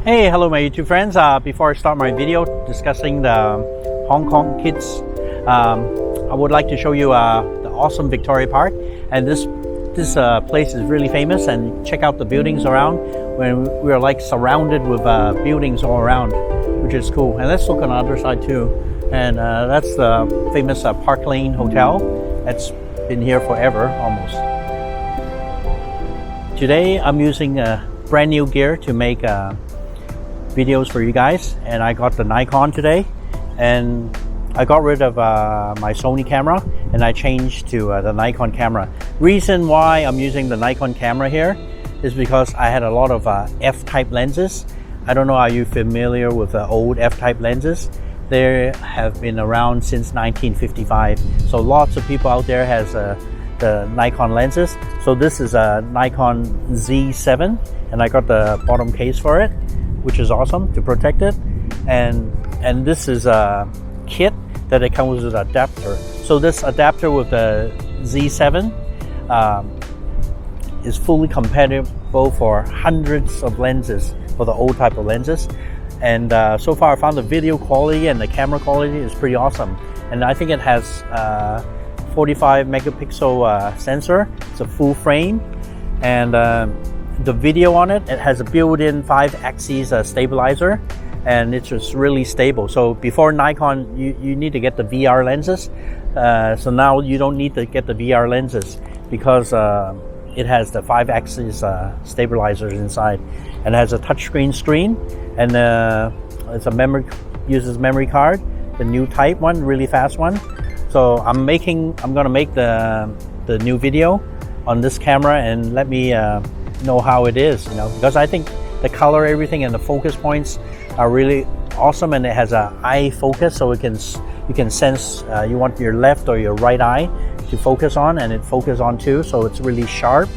Hey, hello my YouTube friends. Before I start my video discussing the Hong Kong kids, I would like to show you the awesome Victoria Park. And this place is really famous, and check out the buildings around when we are like surrounded with buildings all around, which is cool. And let's look on the other side too. And that's the famous Park Lane Hotel. That's been here forever almost. Today I'm using brand new gear to make videos for you guys, and I got the Nikon today, and I got rid of my Sony camera and I changed to the Nikon camera. Reason why I'm using the Nikon camera here is because I had a lot of f-type lenses. I don't know, are you familiar with the old f-type lenses? They have been around since 1955, so lots of people out there has the Nikon lenses. So this is a Nikon Z7, and I got the bottom case for it, which is awesome to protect it. And this is a kit that it comes with an adapter. So this adapter with the Z7 is fully compatible for hundreds of lenses, for the old type of lenses. And so far I found the video quality and the camera quality is pretty awesome. And I think it has 45 megapixel sensor. It's a full frame, and the video on it has a built-in 5-axis stabilizer, and it's just really stable. So before Nikon, you need to get the VR lenses. So now you don't need to get the VR lenses because it has the 5-axis stabilizers inside, and it has a touchscreen screen, and it's a uses memory card, the new type one, really fast one. So I'm gonna make the new video on this camera, and let me know how it is, because I think the color, everything, and the focus points are really awesome, and it has an eye focus, so you can sense you want your left or your right eye to focus on, and it focuses on too, so it's really sharp.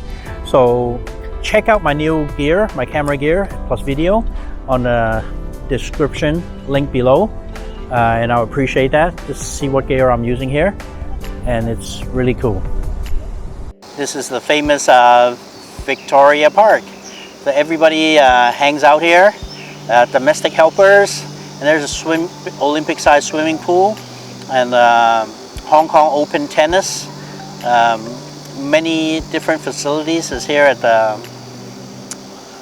So check out my new gear, my camera gear plus video, on the description link below, and I appreciate that. Just see what gear I'm using here, and it's really cool. This is the famous Victoria Park. So everybody hangs out here, domestic helpers, and there's a Olympic-sized swimming pool, and Hong Kong Open tennis. Many different facilities is here at the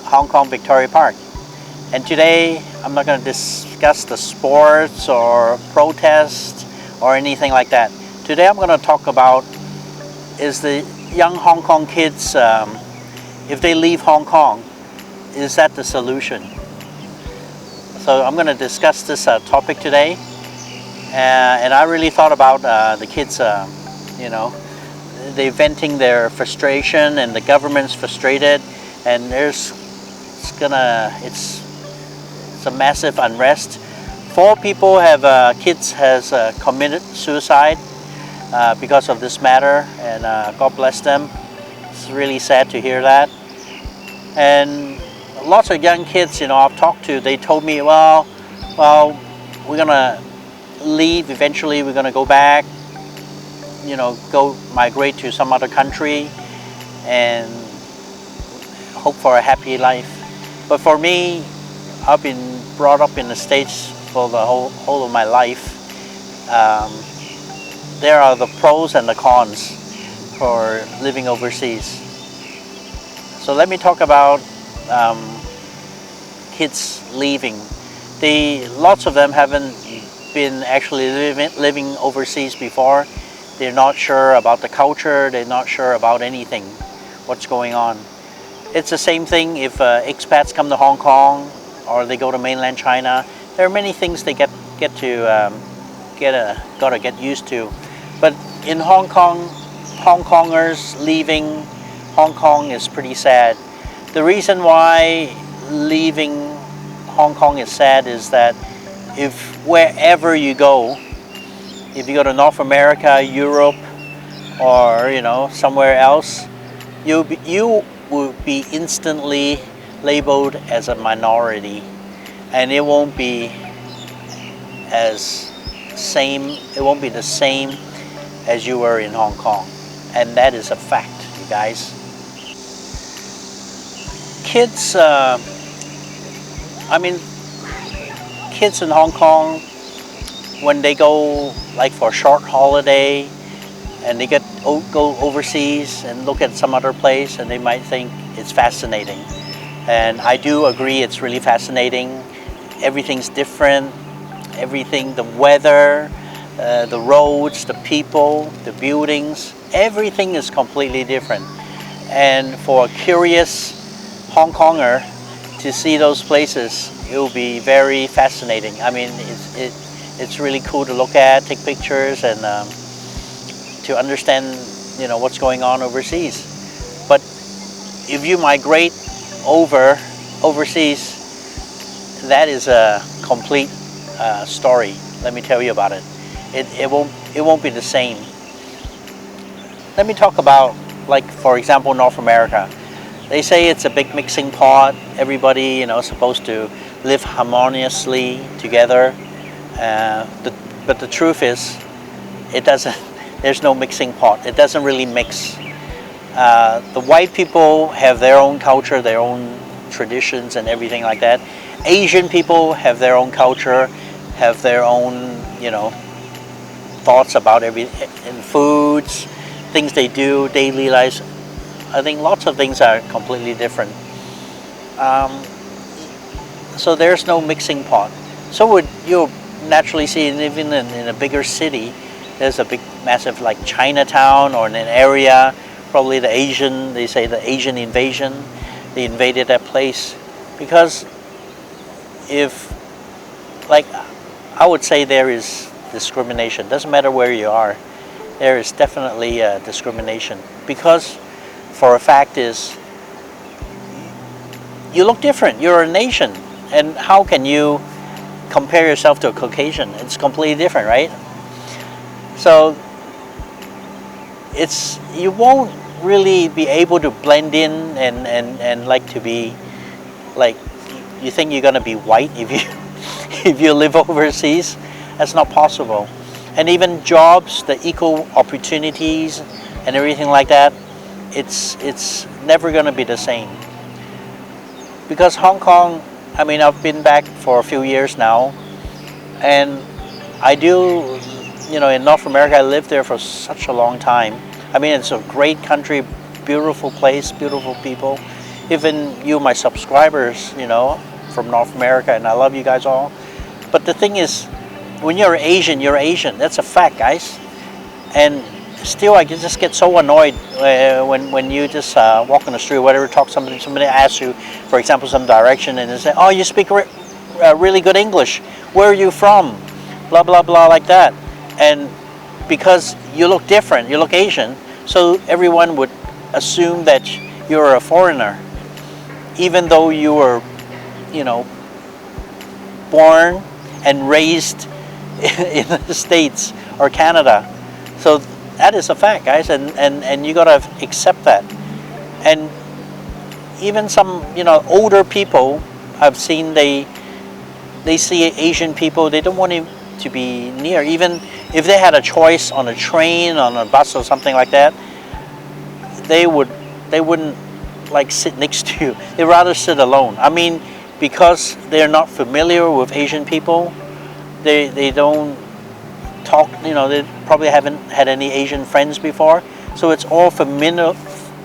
Hong Kong Victoria Park. And today I'm not going to discuss the sports or protest or anything like that. Today I'm going to talk about is the young Hong Kong kids, if they leave Hong Kong, is that the solution? So I'm going to discuss this topic today, and I really thought about the kids, they venting their frustration, and the government's frustrated, and it's a massive unrest. 4 people kids has committed suicide because of this matter, and God bless them. It's really sad to hear that. And lots of young kids, I've talked to, they told me, well, we're gonna leave eventually, we're gonna go back, go migrate to some other country and hope for a happy life. But for me, I've been brought up in the States for the whole of my life. There are the pros and the cons for living overseas. So let me talk about kids leaving. Lots of them haven't been actually living overseas before. They're not sure about the culture, they're not sure about anything, what's going on. It's the same thing if expats come to Hong Kong or they go to mainland China. There are many things they gotta get used to. But in Hong Kong, Hong Kongers leaving Hong Kong is pretty sad. The reason why leaving Hong Kong is sad is that if wherever you go, if you go to North America, Europe, or somewhere else, you will be instantly labeled as a minority, and it won't be the same as you were in Hong Kong, and that is a fact, you guys. Kids I mean, kids in Hong Kong, when they go like for a short holiday and they go overseas and look at some other place, and they might think it's fascinating. And I do agree, it's really fascinating. Everything's different. Everything, the weather, the roads, the people, the buildings, everything is completely different. And for a curious Hong Konger to see those places, it will be very fascinating. I mean, it's really cool to look at, take pictures, and to understand, you know, what's going on overseas. But if you migrate overseas, that is a complete story. Let me tell you about it. It won't be the same. Let me talk about, like, for example, North America. They say it's a big mixing pot. Everybody, you know, is supposed to live harmoniously together. But the truth is, it doesn't. There's no mixing pot. It doesn't really mix. The white people have their own culture, their own traditions, and everything like that. Asian people have their own culture, have their own, you know, thoughts about and foods, things they do, daily lives. I think lots of things are completely different. So there's no mixing pot. So you'll naturally see, even in a bigger city, there's a big, massive, like Chinatown, or in an area, probably they say the Asian invasion, they invaded that place. Because I would say there is discrimination. Doesn't matter where you are, there is definitely discrimination. Because for a fact is, you look different, you're an Asian, and how can you compare yourself to a Caucasian? It's completely different, right? So you won't really be able to blend in and like to be like, you think you're gonna be white if you if you live overseas. That's not possible. And even jobs, the equal opportunities and everything like that, it's never gonna be the same. Because Hong Kong, I mean, I've been back for a few years now, and I do, you know, in North America, I lived there for such a long time. I mean, it's a great country, beautiful place, beautiful people. Even you, my subscribers, you know, from North America, and I love you guys all. But the thing is, when you're Asian, you're Asian. That's a fact, guys. And still, I just get so annoyed when you just walk on the street, whatever, talk to somebody asks you, for example, some direction, and they say, "Oh, you speak really good English. Where are you from?" Blah blah blah, like that. And because you look different, you look Asian, so everyone would assume that you're a foreigner, even though you were, you know, born and raised in the States or Canada. So that is a fact, guys, and you gotta accept that. And even some, you know, older people I've seen, they see Asian people, they don't want to be near. Even if they had a choice on a train, on a bus or something like that, they wouldn't like sit next to you. They'd rather sit alone. I mean, because they're not familiar with Asian people, they don't talk, you know, they probably haven't had any Asian friends before, so it's all familiar,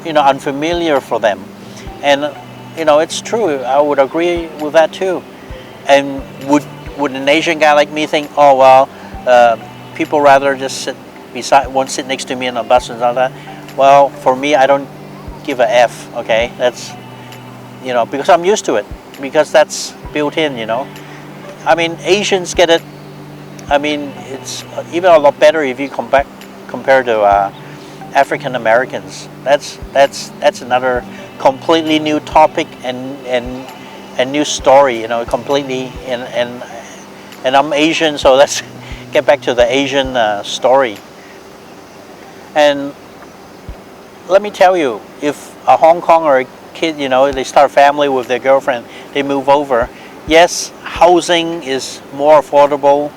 you know, unfamiliar for them. And you know, it's true, I would agree with that too. And would an Asian guy like me think, oh well, people rather just won't sit next to me on a bus and all that? Well, for me, I don't give a F, okay? That's, you know, because I'm used to it, because that's built in, you know. I mean, Asians get it. I mean, it's even a lot better if you compare to African Americans. That's another completely new topic and new story, you know, completely. And I'm Asian, so let's get back to the Asian story. And let me tell you, if a Hong Kong or a kid, you know, they start a family with their girlfriend, they move over. Yes, housing is more affordable.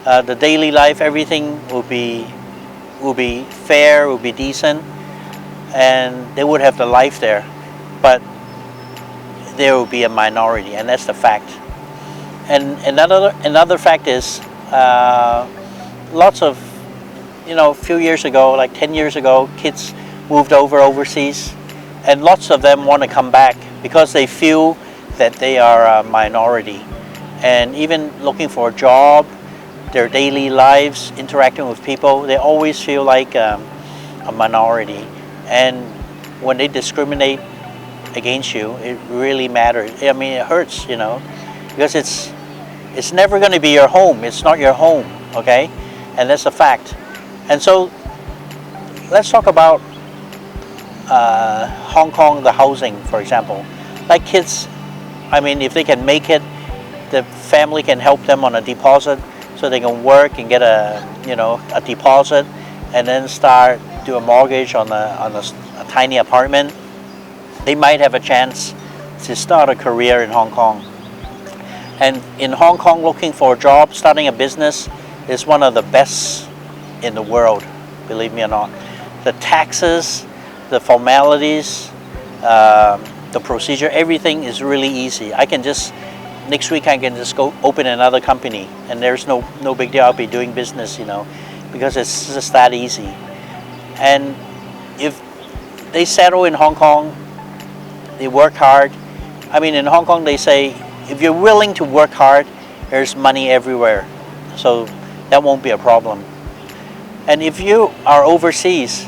The daily life, everything will be fair, will be decent, and they would have the life there. But there will be a minority, and that's the fact. And another fact is, lots of, a few years ago, like 10 years ago, kids moved overseas, and lots of them want to come back because they feel that they are a minority, and even looking for a job, their daily lives, interacting with people, they always feel like a minority. And when they discriminate against you, it really matters. I mean, it hurts, because it's never going to be your home. It's not your home, okay? And that's a fact. And so let's talk about Hong Kong, the housing, for example. Like kids, I mean, if they can make it, the family can help them on a deposit, so they can work and get a deposit, and then start do a mortgage on a tiny apartment. They might have a chance to start a career in Hong Kong. And in Hong Kong, looking for a job, starting a business is one of the best in the world, believe me or not. The taxes, the formalities, the procedure, everything is really easy. Next week I can just go open another company, and there's no big deal. I'll be doing business, because it's just that easy. And if they settle in Hong Kong, they work hard. I mean, in Hong Kong they say, if you're willing to work hard, there's money everywhere. So that won't be a problem. And if you are overseas,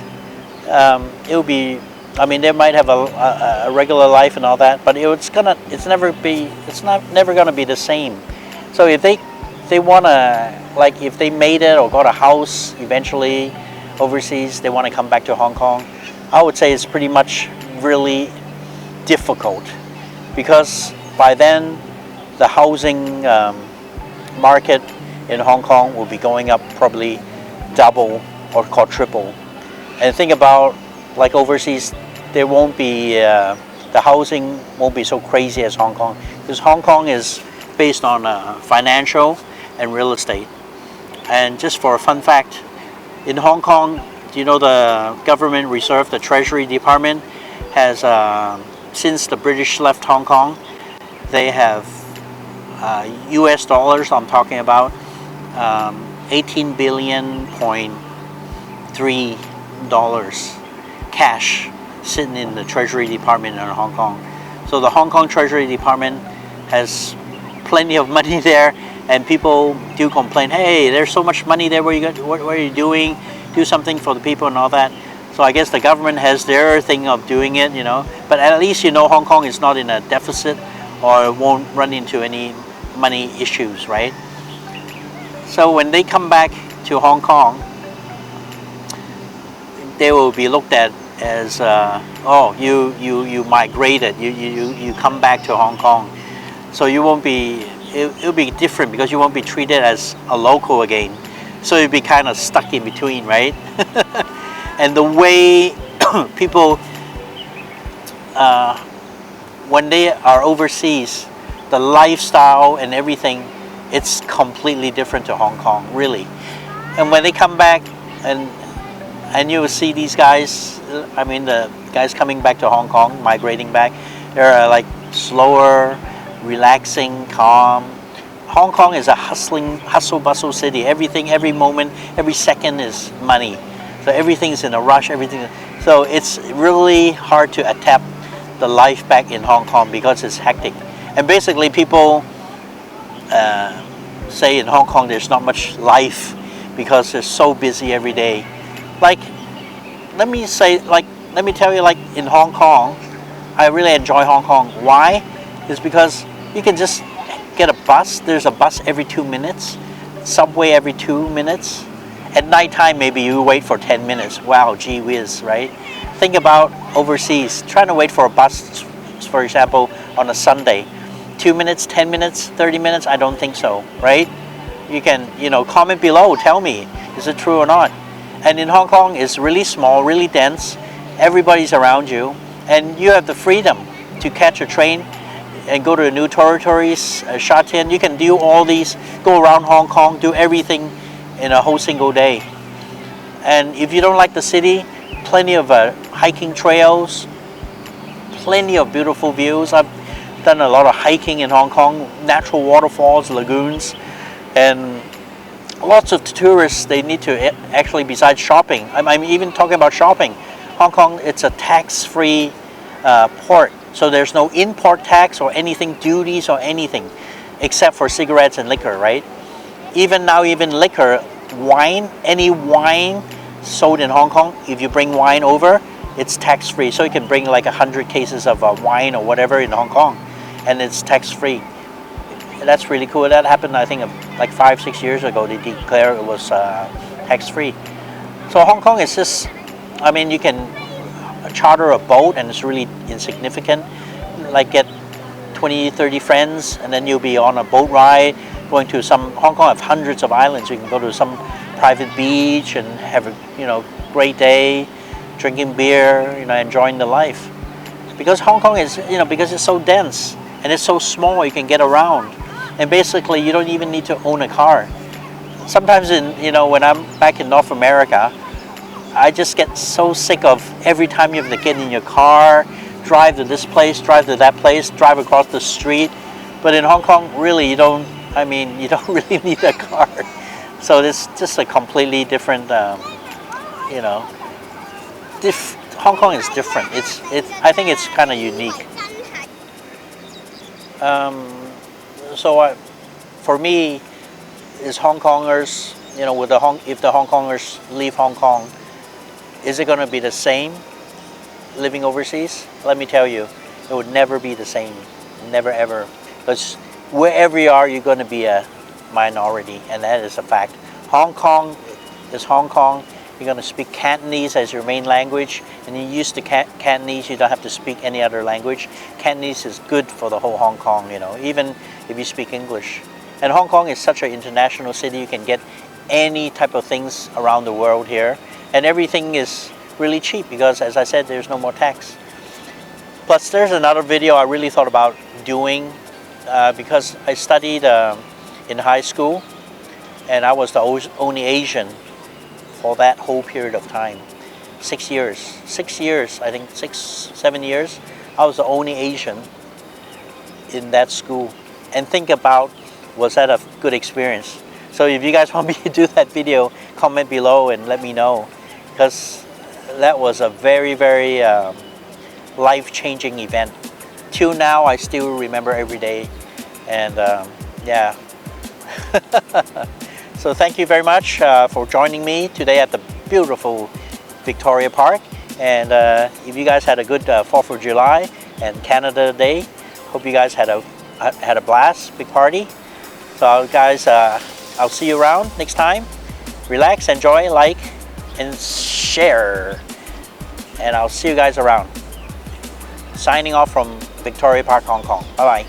it'll be, I mean, they might have a regular life and all that, but it's never gonna be the same. So if they wanna, like, if they made it or got a house eventually overseas, they want to come back to Hong Kong, I would say it's pretty much really difficult, because by then the housing market in Hong Kong will be going up probably double or quadruple. And think about, like, overseas, there won't be the housing won't be so crazy as Hong Kong, because Hong Kong is based on financial and real estate. And just for a fun fact, in Hong Kong, do you know the government reserve, the Treasury Department, has since the British left Hong Kong, they have US dollars, I'm talking about 18 billion point $3 cash sitting in the Treasury Department in Hong Kong. So the Hong Kong Treasury Department has plenty of money there, and people do complain, hey, there's so much money there, what are you doing? Do something for the people and all that. So I guess the government has their thing of doing it, but at least Hong Kong is not in a deficit or won't run into any money issues, right? So when they come back to Hong Kong, they will be looked at as, oh, you migrated, you come back to Hong Kong. So you won't be, it'll be different, because you won't be treated as a local again. So you'll be kind of stuck in between, right? And the way people, when they are overseas, the lifestyle and everything, it's completely different to Hong Kong, really. And when they come back, and you will see these guys, I mean, the guys coming back to Hong Kong, migrating back, they're like slower, relaxing, calm. Hong Kong is a hustle bustle city. Everything, every moment, every second is money. So everything's in a rush, everything. So it's really hard to adapt the life back in Hong Kong, because it's hectic. And basically people say in Hong Kong there's not much life, because they're so busy every day. Like, let me tell you, like, in Hong Kong, I really enjoy Hong Kong. Why? It's because you can just get a bus. There's a bus every 2 minutes, subway every 2 minutes. At nighttime, maybe you wait for 10 minutes. Wow, gee whiz, right? Think about overseas, trying to wait for a bus, for example, on a Sunday. 2 minutes, 10 minutes, 30 minutes? I don't think so, right? You can, comment below, tell me, is it true or not? And in Hong Kong, it's really small, really dense. Everybody's around you, and you have the freedom to catch a train and go to the new territories, Sha Tin. You can do all these, go around Hong Kong, do everything in a whole single day. And if you don't like the city, plenty of hiking trails, plenty of beautiful views. I've done a lot of hiking in Hong Kong, natural waterfalls, lagoons, and lots of tourists, they need to actually, besides shopping, I'm even talking about shopping. Hong Kong, it's a tax-free port, so there's no import tax or anything, duties or anything, except for cigarettes and liquor, right? Even now, even liquor, wine, any wine sold in Hong Kong, if you bring wine over, it's tax-free. So you can bring like 100 cases of wine or whatever in Hong Kong, and it's tax-free. That's really cool. That happened, I think, like 5-6 years ago. They declared it was tax-free. So Hong Kong is just, I mean, you can charter a boat and it's really insignificant. Like get 20-30 friends and then you'll be on a boat ride going to some, Hong Kong have hundreds of islands. You can go to some private beach and have a great day, drinking beer, enjoying the life. Because Hong Kong is, because it's so dense and it's so small, you can get around. And basically, you don't even need to own a car. Sometimes, when I'm back in North America, I just get so sick of every time you have to get in your car, drive to this place, drive to that place, drive across the street. But in Hong Kong, really, you don't really need a car. So it's just a completely different, Hong Kong is different. I think it's kind of unique. For me, is Hong Kongers, if the Hong Kongers leave Hong Kong, is it going to be the same living overseas? Let me tell you, it would never be the same, never ever. Because wherever you are, you're going to be a minority, and that is a fact. Hong Kong is Hong Kong. You're going to speak Cantonese as your main language, and you're used to Cantonese, you don't have to speak any other language. Cantonese is good for the whole Hong Kong, even if you speak English. And Hong Kong is such an international city, you can get any type of things around the world here. And everything is really cheap because, as I said, there's no more tax. Plus, there's another video I really thought about doing because I studied in high school, and I was the only Asian for that whole period of time. 6 years. 6 years, I think 6-7 years, I was the only Asian in that school. And think about, was that a good experience? So if you guys want me to do that video, comment below and let me know. Because that was a very, very life-changing event. Till now, I still remember every day. And yeah. So thank you very much for joining me today at the beautiful Victoria Park. And if you guys had a good 4th of July and Canada Day, hope you guys had a blast, big party. So guys, I'll see you around next time. Relax, enjoy, like, and share. And I'll see you guys around. Signing off from Victoria Park, Hong Kong. Bye-bye.